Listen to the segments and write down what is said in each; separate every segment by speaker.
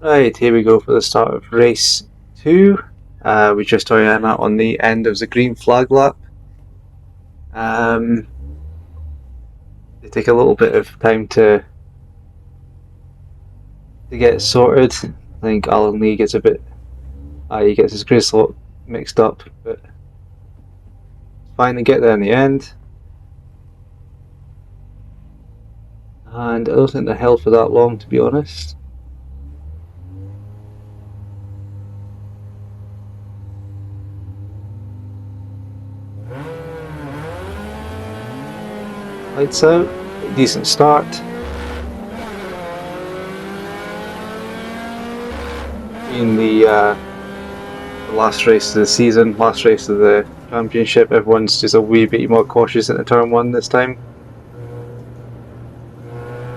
Speaker 1: Right, here we go for the start of race 2. We just are out on the end of the green flag lap. They take a little bit of time to get sorted. I think Alan Lee gets he gets his grid slot mixed up, but finally get there in the end. And I don't think they're held for that long, to be honest. Lights out, decent start. In the last race of the season, last race of the championship, everyone's just a wee bit more cautious into turn 1 this time.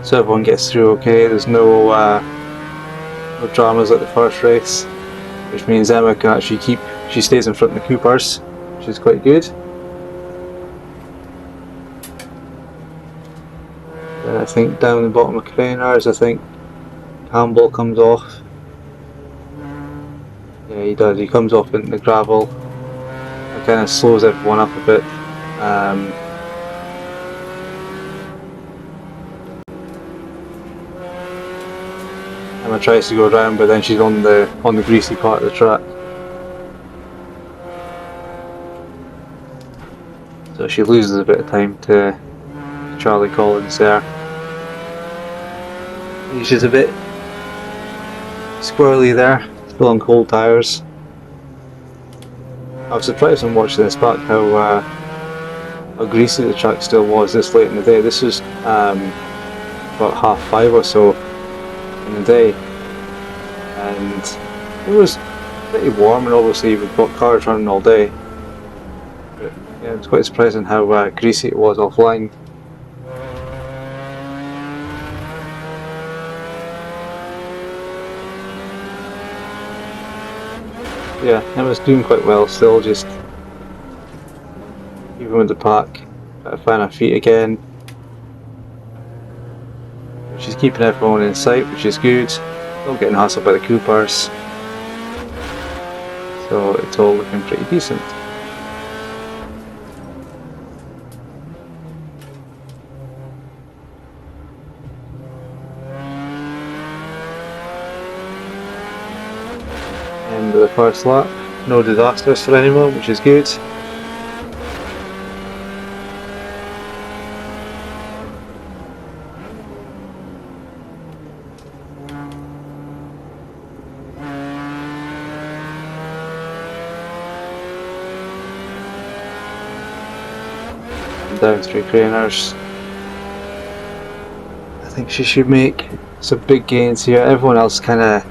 Speaker 1: So everyone gets through okay. There's no dramas like the first race, which means Emma can actually she stays in front of the Coopers, which is quite good. Then I think down the bottom of Craner's, I think Campbell comes off. Yeah, he does. He comes off into the gravel. It kind of slows everyone up a bit. Emma tries to go around, but then she's on the greasy part of the track. So she loses a bit of time to Charlie Collins there. He's just a bit squirrely there, still on cold tyres. I was surprised when watching this back how greasy the track still was this late in the day. This was about 5:30 or so in the day, and it was pretty warm, and obviously we've got cars running all day. But yeah, it was quite surprising how greasy it was offline. Yeah, Emma's doing quite well still, just even with the pack, find her feet again. She's keeping everyone in sight, which is good. Not getting hassled by the Coopers, so it's all looking pretty decent. End of the first lap, no disasters for anyone, which is good. Down 3 Craners. I think she should make some big gains here. Everyone else kind of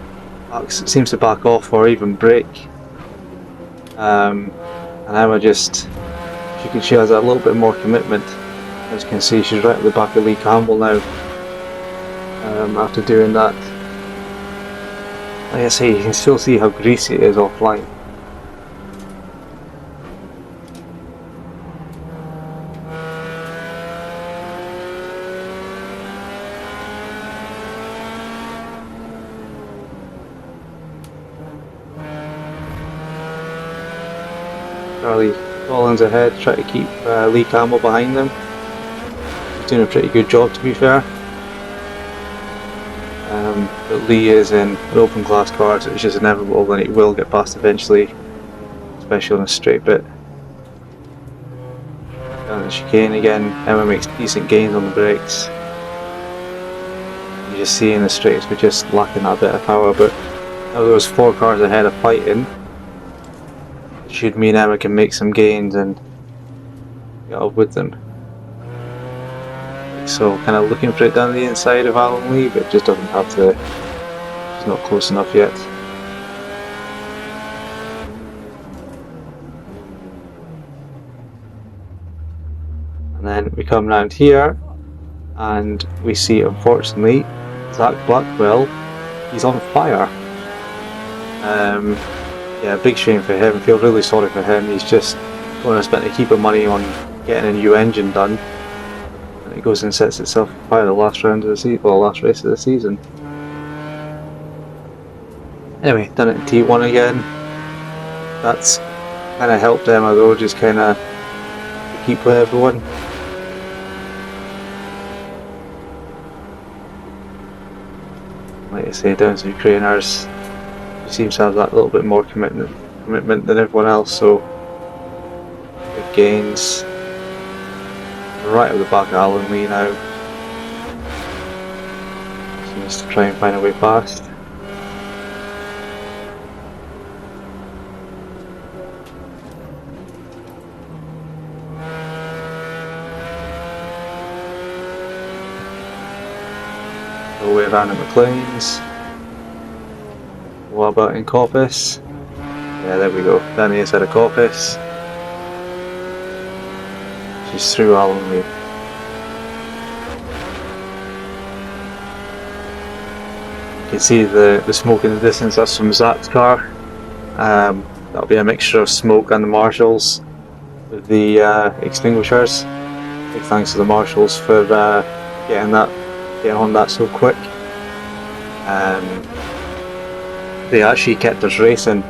Speaker 1: seems to back off or even brake. And Emma she has a little bit more commitment. As you can see, she's right at the back of Lee Campbell now. After doing that, like I say, you can still see how greasy it is offline. Charlie Collins ahead, try to keep Lee Campbell behind them. He's doing a pretty good job, to be fair. But Lee is in an open class car, so it's just inevitable that it will get past eventually, especially on a straight bit. Down the chicane again, Emma makes decent gains on the brakes. You just see in the straights we're just lacking that bit of power, but now there was 4 cars ahead of fighting. It should mean Emma can make some gains and get up with them. So kind of looking for it down the inside of Alan Lee, but just doesn't have the. She's not close enough yet. And then we come round here, and we see, unfortunately, Zach Blackwell. He's on fire. Yeah, big shame for him. I feel really sorry for him. He's just going to spend a heap of money on getting a new engine done. It goes and sets itself on fire the last round of the season, well, last race of the season. Anyway, done it in T1 again. That's kind of helped Emma though, just kind of keep with everyone. Like I say, down to Ukrainers, she seems to have that little bit more commitment than everyone else, so big gains. Right at the back of Alan Lee now. She needs to try and find a way past. All the way around at McLean's. What about in Corpus? Yeah, there we go. Down the inside of Corpus. She's through Alan Lee. You can see the smoke in the distance. That's from Zach's car. That'll be a mixture of smoke and the marshals with the extinguishers. Big thanks to the marshals for getting on that so quick. They actually kept us racing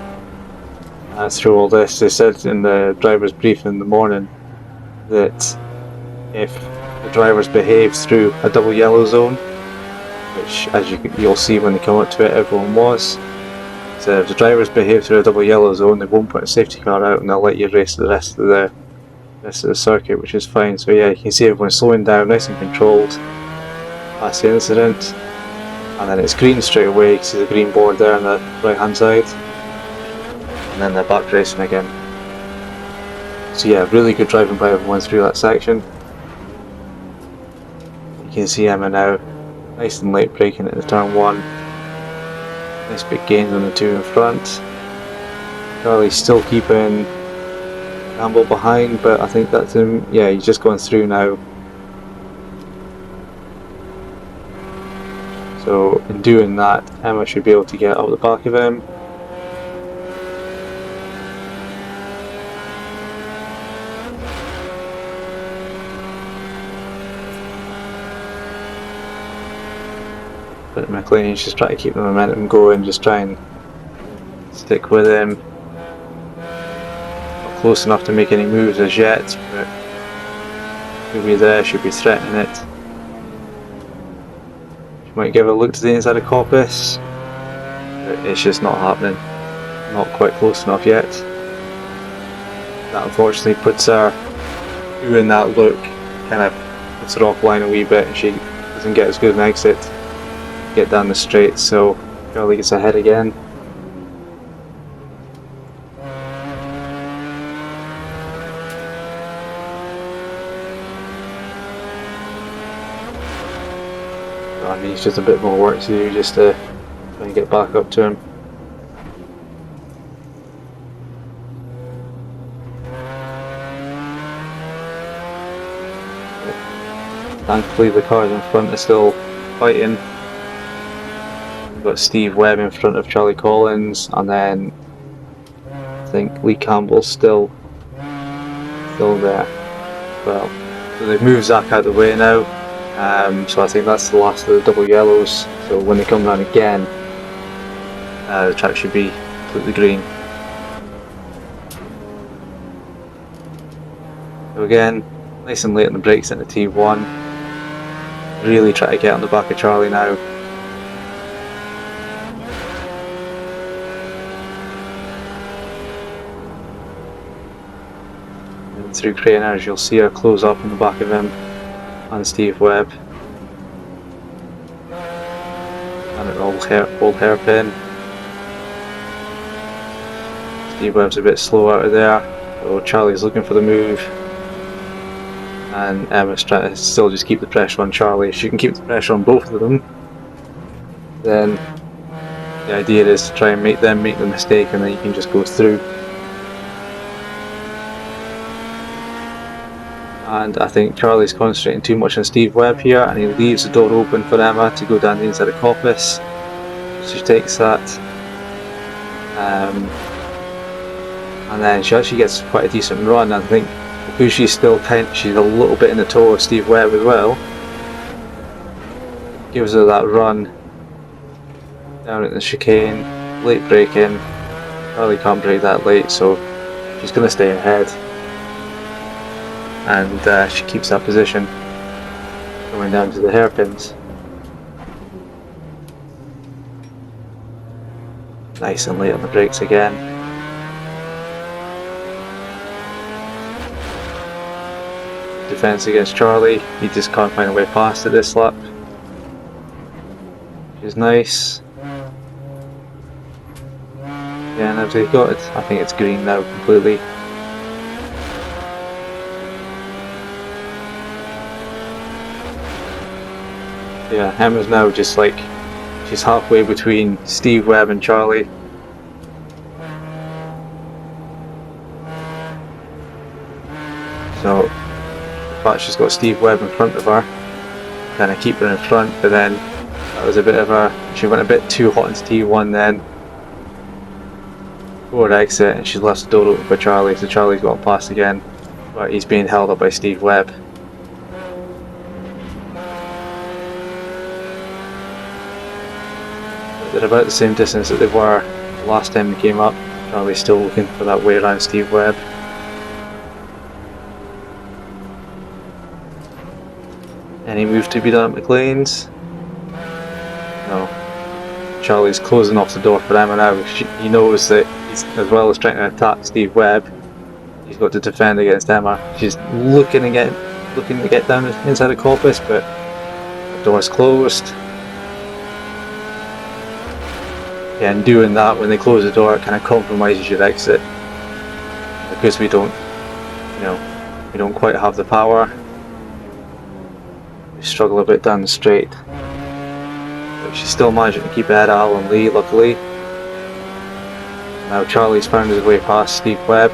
Speaker 1: through all this. They said in the driver's brief in the morning that if the drivers behave through a double yellow zone, which as you'll see when they come up to it, everyone was. So if the drivers behave through a double yellow zone, they won't put a safety car out and they'll let you race the rest of the circuit, which is fine. So yeah, you can see everyone's slowing down, nice and controlled past the incident. And then it's green straight away, you can see the green board there on the right hand side. And then they're back racing again. So yeah, really good driving by everyone through that section. You can see Emma now, nice and late braking at the turn 1. Nice big gains on the 2 in front. Charlie's still keeping Campbell behind, but I think that's him. Yeah, he's just going through now. So in doing that, Emma should be able to get up the back of him. But McLean's just trying to keep the momentum going, just try and stick with him. Not close enough to make any moves as yet, but should be there, should be threatening it. She might give a look to the inside of Corpus, but it's just not happening. Not quite close enough yet. That unfortunately puts her doing that look, kind of puts her offline a wee bit, and she doesn't get as good an exit. Get down the straight, so Charlie gets ahead again. And he's just a bit more work to do just to try and get back up to him. Thankfully the cars in front are still fighting. We've got Steve Webb in front of Charlie Collins, and then I think Lee Campbell's still there. Well, so they've moved Zach out of the way now, so I think that's the last of the double yellows. So when they come round again, the track should be completely green. So again, nice and late on the brakes into T1. Really try to get on the back of Charlie now. Through Craner's, you'll see her close up on the back of him and Steve Webb. And an old hairpin. Steve Webb's a bit slow out of there, so Charlie's looking for the move. And Emma's trying to still just keep the pressure on Charlie. If she can keep the pressure on both of them, then the idea is to try and make them make the mistake and then you can just go through. And I think Charlie's concentrating too much on Steve Webb here, and he leaves the door open for Emma to go down the inside of Corpus. She takes that, and then she actually gets quite a decent run. I think because she's a little bit in the toe of Steve Webb as well, gives her that run down at the chicane. late braking. Charlie can't brake that late, so she's going to stay ahead. And she keeps that position going down to the hairpins. Nice and late on the brakes again. Defense against Charlie. He just can't find a way past it this lap. Which is nice. Yeah, and have they got it? I think it's green now completely. Yeah, Emma's now just like, she's halfway between Steve Webb and Charlie. So, in fact, she's got Steve Webb in front of her, kind of keep her in front, but then that was a bit of a, she went a bit too hot into T1 then. Forward exit, and she's left the door open for Charlie, so Charlie's got past again, but he's being held up by Steve Webb. They're about the same distance that they were the last time they came up. Charlie's still looking for that way around Steve Webb. Any move to be done at McLean's? No. Charlie's closing off the door for Emma now. He knows that he's, as well as trying to attack Steve Webb, he's got to defend against Emma. She's looking to get down inside the coppice, but the door's closed. Yeah, and doing that when they close the door, it kind of compromises your exit because we don't quite have the power. We struggle a bit down the straight. But she's still managing to keep ahead of Alan Lee, luckily. Now Charlie's found his way past Steve Webb.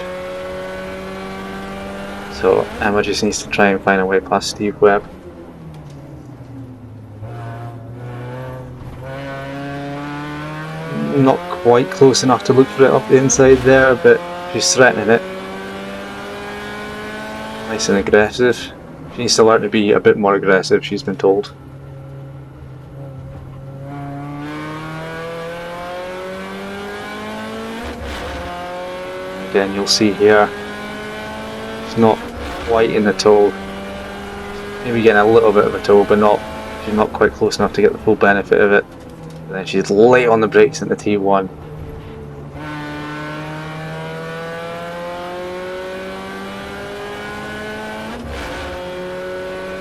Speaker 1: So Emma just needs to try and find a way past Steve Webb. Not quite close enough to look for it up the inside there, but she's threatening it. Nice and aggressive. She needs to learn to be a bit more aggressive, she's been told. Again, you'll see here, she's not quite in the toe. Maybe getting a little bit of a toe, but she's not quite close enough to get the full benefit of it. And then she's late on the brakes in the T1.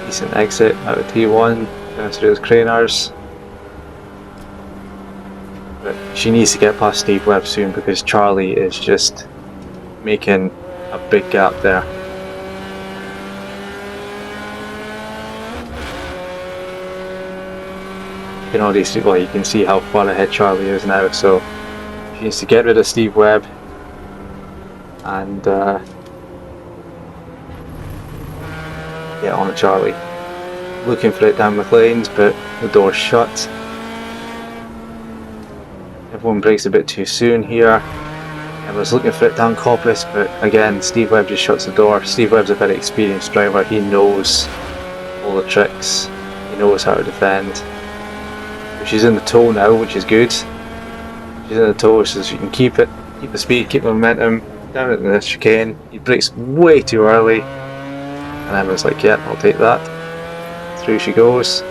Speaker 1: Decent exit out of T1, down through those craners. But she needs to get past Steve Webb soon because Charlie is just making a big gap there. You know, you can see how far ahead Charlie is now, so she needs to get rid of Steve Webb and get on to Charlie. Looking for it down McLean's, but the door's shut. Everyone brakes a bit too soon here. Everyone's looking for it down Coppice, but again, Steve Webb just shuts the door. Steve Webb's a very experienced driver. He knows all the tricks. He knows how to defend. She's in the toe now, which is good. She's in the toe, so she can keep the speed, keep the momentum. Down at the chicane, he brakes way too early, and Emma's like, "Yeah, I'll take that." Through she goes,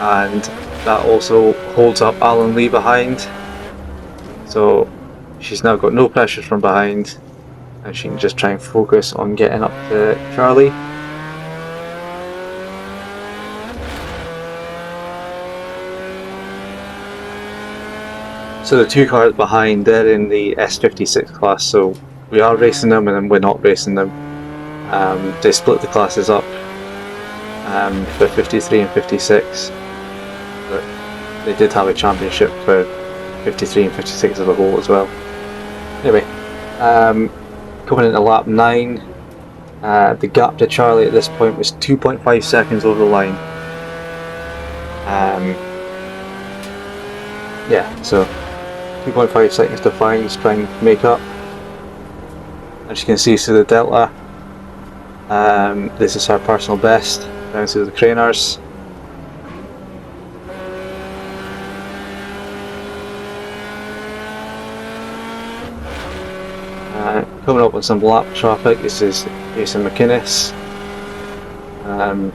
Speaker 1: and that also holds up Alan Lee behind. So she's now got no pressure from behind, and she can just try and focus on getting up to Charlie. So the two cars behind, they're in the S56 class, so we are racing them and then we're not racing them. They split the classes up for 53 and 56, but they did have a championship for 53 and 56 as a whole as well. Anyway, coming into lap 9, the gap to Charlie at this point was 2.5 seconds over the line. Yeah, so 2.5 seconds to find, just try and make up. As you can see through the delta, this is her personal best, down through the craners. Coming up with some lap traffic, this is Jason McInnes.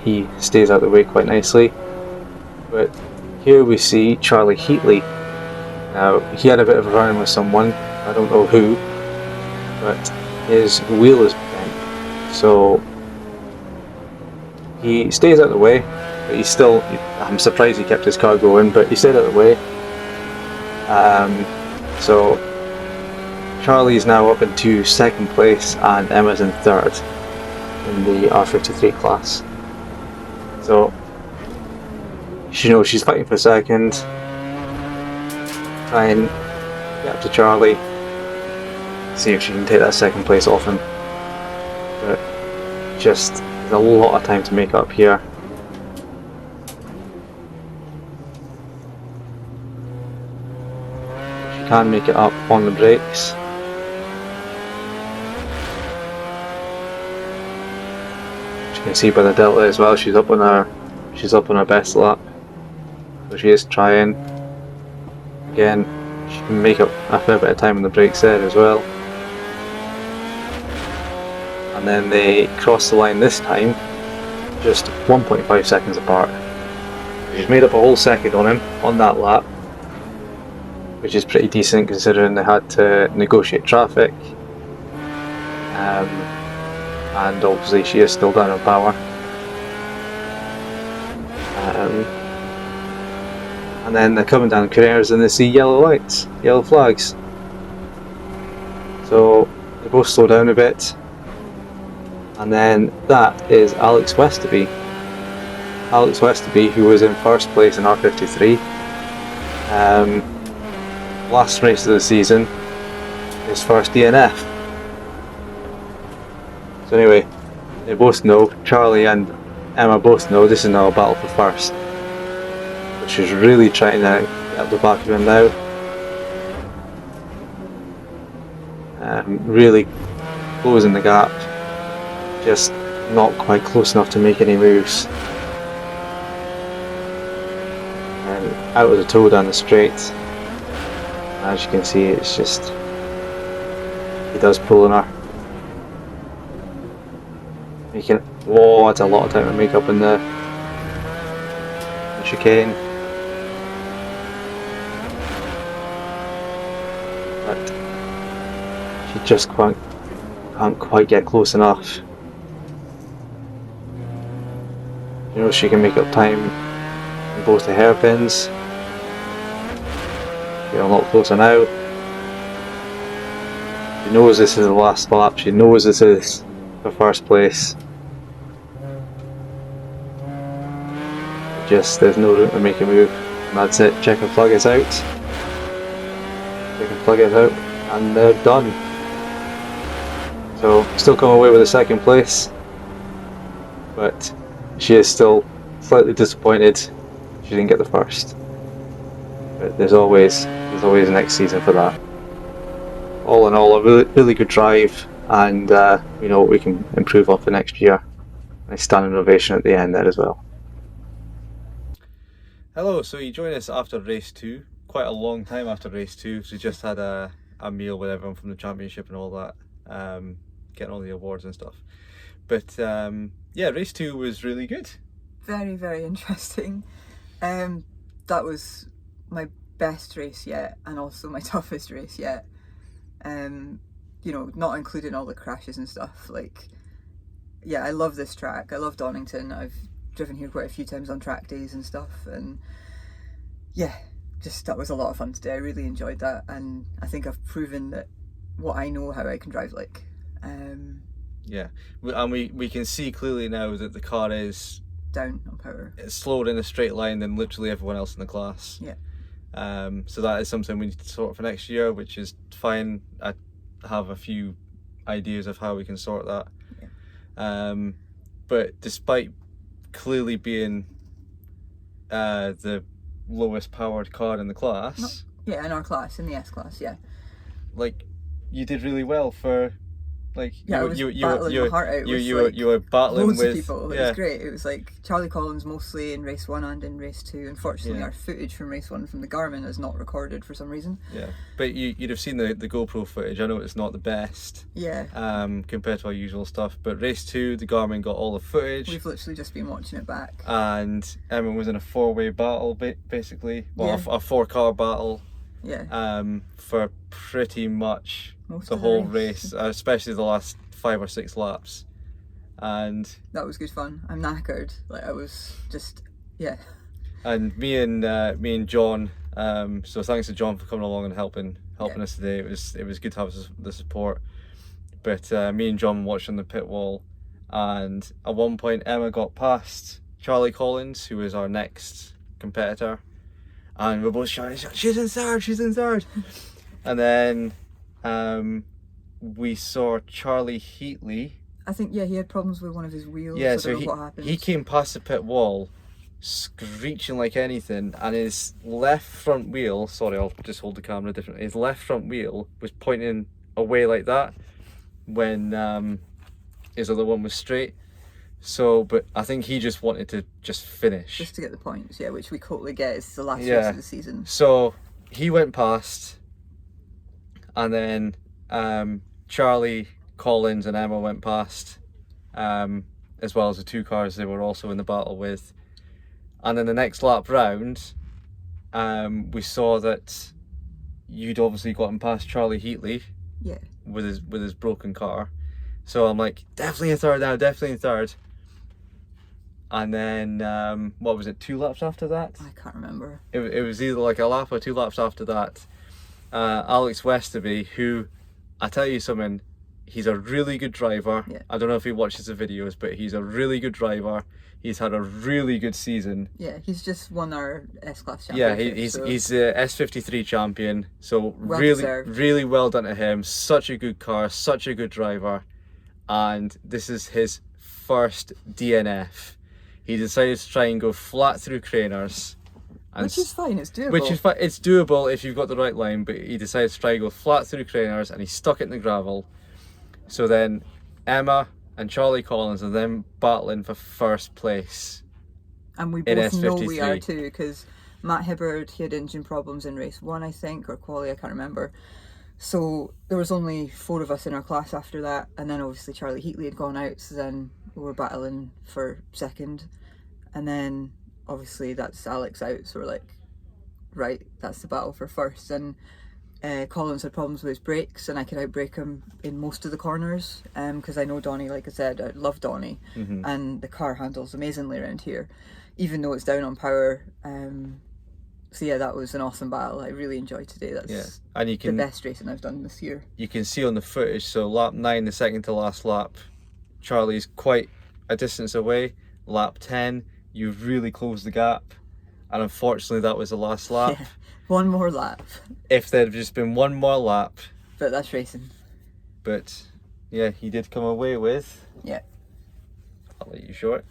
Speaker 1: He stays out of the way quite nicely. But here we see Charlie Heatley. Now, he had a bit of a run with someone, I don't know who, but his wheel is bent. So he stays out of the way, but he's still, I'm surprised he kept his car going, but he stayed out of the way. So Charlie is now up into second place and Emma's in third in the R53 class. So she's fighting for second. Try and get up to Charlie. See if she can take that second place off him. But just there's a lot of time to make up here. She can make it up on the brakes. As you can see by the delta as well, she's up on her best lap. So she is trying. Again, she can make up a fair bit of time on the brakes there as well. And then they cross the line this time, just 1.5 seconds apart. She's made up a whole second on him on that lap, which is pretty decent considering they had to negotiate traffic. And obviously she is still down on power. And then they're coming down corners and they see yellow lights, yellow flags. So they both slow down a bit. And then that is Alex Westerby. Alex Westerby, who was in first place in R53. Last race of the season, his first DNF. So anyway, they both know, Charlie and Emma both know this is now a battle for first. But she's really trying to get up the back of him now. Really closing the gap. Just not quite close enough to make any moves. And out of the toe down the straight. As you can see, it's just, he does pull on her. Making, whoa, that's a lot of time to make up in the chicane. But she just can't quite get close enough. She can make up time in both the hairpins. Get a lot closer now. She knows this is the last lap. She knows this is the first place. Just there's no room to make a move. And that's it. Check and plug is out. Check and plug is out, and they're done. So still come away with a second place, but she is still slightly disappointed she didn't get the first. But there's always next season for that. All in all, a really good drive, and we know what we can improve on for next year. Nice standing ovation at the end there as well.
Speaker 2: Hello, so you joined us after race 2, quite a long time after race 2, so we just had a meal with everyone from the championship and all that, getting all the awards and stuff. But yeah, race 2 was really good.
Speaker 3: Very, very interesting. That was my best race yet, and also my toughest race yet. You know, not including all the crashes and stuff. Like, yeah, I love this track. I love Donington. I've driven here quite a few times on track days and stuff, and yeah, just that was a lot of fun today. I really enjoyed that, and I think I've proven that what I know how I can drive like.
Speaker 2: Yeah, and we can see clearly now that the car is
Speaker 3: down on power.
Speaker 2: It's slower in a straight line than literally everyone else in the class.
Speaker 3: Yeah.
Speaker 2: So that is something we need to sort for next year, which is fine. I have a few ideas of how we can sort that. Yeah. But despite clearly being the lowest powered car in the class.
Speaker 3: Yeah, in our class, in the S class, yeah.
Speaker 2: Like, you did really well for Like
Speaker 3: Yeah, I was battling my heart out with
Speaker 2: you were battling
Speaker 3: loads
Speaker 2: with
Speaker 3: of people. It
Speaker 2: yeah.
Speaker 3: was great. It was like Charlie Collins mostly in race 1 and in race 2. Unfortunately,
Speaker 2: Yeah.
Speaker 3: our footage from race 1 from the Garmin is not recorded for some reason.
Speaker 2: Yeah, but you'd have seen the GoPro footage. I know it's not the best.
Speaker 3: Yeah.
Speaker 2: Compared to our usual stuff, but race 2, the Garmin got all the footage.
Speaker 3: We've literally just been watching it back.
Speaker 2: And Emma was in a 4-way battle, basically. Well,
Speaker 3: Yeah.
Speaker 2: a 4-car battle.
Speaker 3: Yeah.
Speaker 2: For pretty much
Speaker 3: Most
Speaker 2: the
Speaker 3: of
Speaker 2: whole race, especially the last 5 or 6 laps. And
Speaker 3: that was good fun. I'm knackered. Like I was just, yeah.
Speaker 2: And me and John. So thanks to John for coming along and helping us today. It was good to have the support. But me and John watched on the pit wall, and at one point Emma got past Charlie Collins, who is our next competitor, and we're both shouting, "She's in third! She's in third!" And then we saw Charlie Heatley.
Speaker 3: I think he had problems with one of his wheels.
Speaker 2: Yeah,
Speaker 3: I
Speaker 2: so
Speaker 3: don't know what happened.
Speaker 2: he came past the pit wall, screeching like anything, and his left front wheel, sorry, I'll just hold the camera differently, his left front wheel was pointing away like that when his other one was straight. So, but I think he just wanted to just finish.
Speaker 3: Just to get the points, yeah, which we totally get. It's the last race of the season.
Speaker 2: So he went past, and then Charlie Collins and Emma went past, as well as the 2 cars they were also in the battle with. And then the next lap round, we saw that you'd obviously gotten past Charlie Heatley.
Speaker 3: Yeah.
Speaker 2: With his broken car. So I'm like, definitely in third now, definitely in third. And then, what was it, 2 laps after that?
Speaker 3: I can't remember.
Speaker 2: It was either like a lap or 2 laps after that. Alex Westerby, who, I tell you something, he's a really good driver.
Speaker 3: Yeah.
Speaker 2: I don't know if he watches the videos, but he's a really good driver. He's had a really good season.
Speaker 3: Yeah, he's just won our S-Class
Speaker 2: Yeah,
Speaker 3: championship.
Speaker 2: he's the S53 champion. So
Speaker 3: Well
Speaker 2: really,
Speaker 3: deserved.
Speaker 2: really well done to him. Such a good car, such a good driver. And this is his first DNF. He decided to try and go flat through Craners.
Speaker 3: Which is fine, it's doable.
Speaker 2: Which is fine, it's doable if you've got the right line, but he decided to try and go flat through Craners, and he stuck it in the gravel. So then Emma and Charlie Collins are then battling for first place.
Speaker 3: And we
Speaker 2: in
Speaker 3: both know
Speaker 2: S53.
Speaker 3: we are too, because Matt Hibbard, he had engine problems in race 1, I think, or quali, I can't remember. So there was only 4 of us in our class after that, and then obviously Charlie Heatley had gone out, so then we were battling for second. And then obviously that's Alex out, so we're like, right, that's the battle for first. And Collins had problems with his brakes, and I could outbrake him in most of the corners, because I know Donnie, like I said, I love Donnie, and the car handles amazingly around here, even though it's down on power. So yeah, that was an awesome battle. I really enjoyed today. That's
Speaker 2: and you can,
Speaker 3: the best racing I've done this year.
Speaker 2: You can see on the footage, so lap 9, the second to last lap, Charlie's quite a distance away. Lap 10, you've really closed the gap, and unfortunately that was the last lap.
Speaker 3: Yeah, one more lap.
Speaker 2: If there'd just been one more lap.
Speaker 3: But that's racing.
Speaker 2: But yeah, he did come away with,
Speaker 3: yeah,
Speaker 2: I'll let you show it,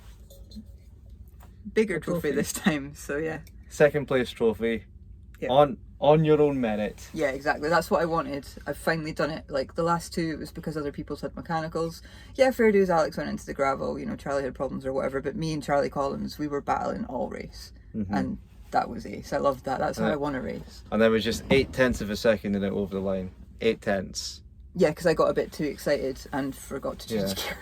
Speaker 3: bigger trophy this time, so yeah.
Speaker 2: second place trophy,
Speaker 3: Yeah.
Speaker 2: on your own merit.
Speaker 3: Yeah, exactly. That's what I wanted. I've finally done it. Like the last 2, it was because other people's had mechanicals. Yeah, fair dues, Alex went into the gravel, you know, Charlie had problems or whatever, but me and Charlie Collins, we were battling all race. And that was ace. I loved that. That's how I won a race.
Speaker 2: And there was just 0.8 of a second in it over the line. 0.8.
Speaker 3: Yeah, because I got a bit too excited and forgot to change gear.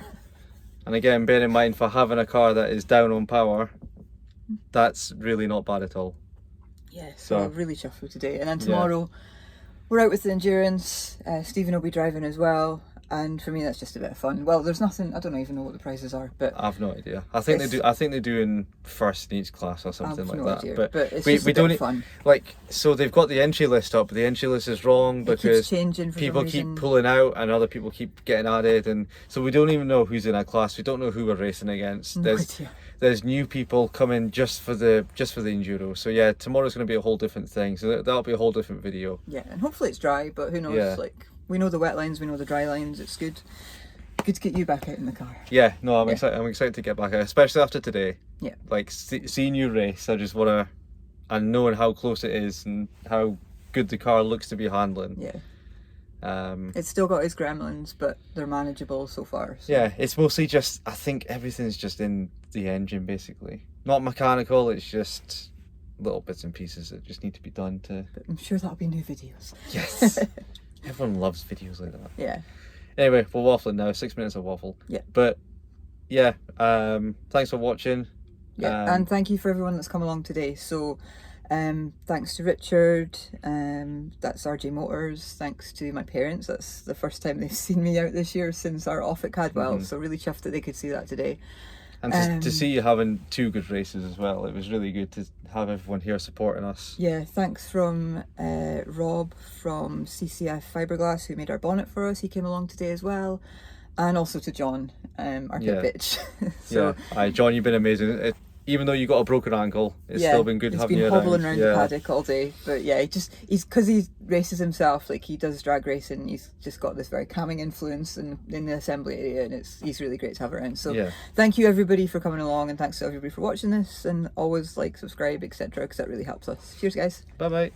Speaker 2: And again, bear in mind, for having a car that is down on power, that's really not bad at all.
Speaker 3: Yeah, so
Speaker 2: So-
Speaker 3: I'm really chuffed with today. And then tomorrow, we're out with the endurance. Stephen will be driving as well. And for me, that's just a bit of fun. Well, there's nothing, I don't even know what the prizes are, but
Speaker 2: I've no idea. I think they're doing first in each class or something
Speaker 3: I've
Speaker 2: like
Speaker 3: no
Speaker 2: that.
Speaker 3: idea.
Speaker 2: But
Speaker 3: it's
Speaker 2: we
Speaker 3: just a
Speaker 2: don't
Speaker 3: bit of fun.
Speaker 2: like, so they've got the entry list up, but the entry list is wrong
Speaker 3: It keeps
Speaker 2: because
Speaker 3: changing for some
Speaker 2: people keep
Speaker 3: reason.
Speaker 2: pulling out and other people keep getting added, and so we don't even know who's in our class. We don't know who we're racing against.
Speaker 3: No idea.
Speaker 2: There's new people coming just for the enduro. So yeah, tomorrow's going to be a whole different thing. So that'll be a whole different video.
Speaker 3: Yeah, and hopefully it's dry, but who knows?
Speaker 2: Yeah.
Speaker 3: Like, we know the wet lines, we know the dry lines. It's good. Good to get you back out in the car.
Speaker 2: Yeah, no, I'm excited. I'm excited to get back out, especially after today.
Speaker 3: Yeah.
Speaker 2: Like seeing you race, I just want to, and knowing how close it is and how good the car looks to be handling.
Speaker 3: Yeah. It's still got its gremlins, but they're manageable so far. So.
Speaker 2: Yeah, it's mostly just, I think everything's just in the engine basically. Not mechanical, it's just little bits and pieces that just need to be done to...
Speaker 3: But I'm sure that'll be new videos.
Speaker 2: Yes! Everyone loves videos like that.
Speaker 3: Yeah.
Speaker 2: Anyway, we're waffling now, 6 minutes of waffle.
Speaker 3: Yeah.
Speaker 2: But, yeah, thanks for watching.
Speaker 3: Yeah, and thank you for everyone that's come along today. So, thanks to Richard, that's RJ Motors, thanks to my parents, that's the first time they've seen me out this year since our off at Cadwell, so really chuffed that they could see that today.
Speaker 2: And to see you having 2 good races as well, it was really good to have everyone here supporting us.
Speaker 3: Yeah, thanks from Rob from CCF Fiberglass, who made our bonnet for us. He came along today as well. And also to John, our pit bitch. So,
Speaker 2: yeah, John, you've been amazing. Even though you got a broken ankle, it's still been good having you around.
Speaker 3: He's been hobbling around the paddock all day. But yeah, he's because he races himself, like he does drag racing, he's just got this very calming influence in the assembly area, and he's really great to have around. So thank you everybody for coming along, and thanks to everybody for watching this, and always like, subscribe, etc., because that really helps us. Cheers guys.
Speaker 2: Bye bye.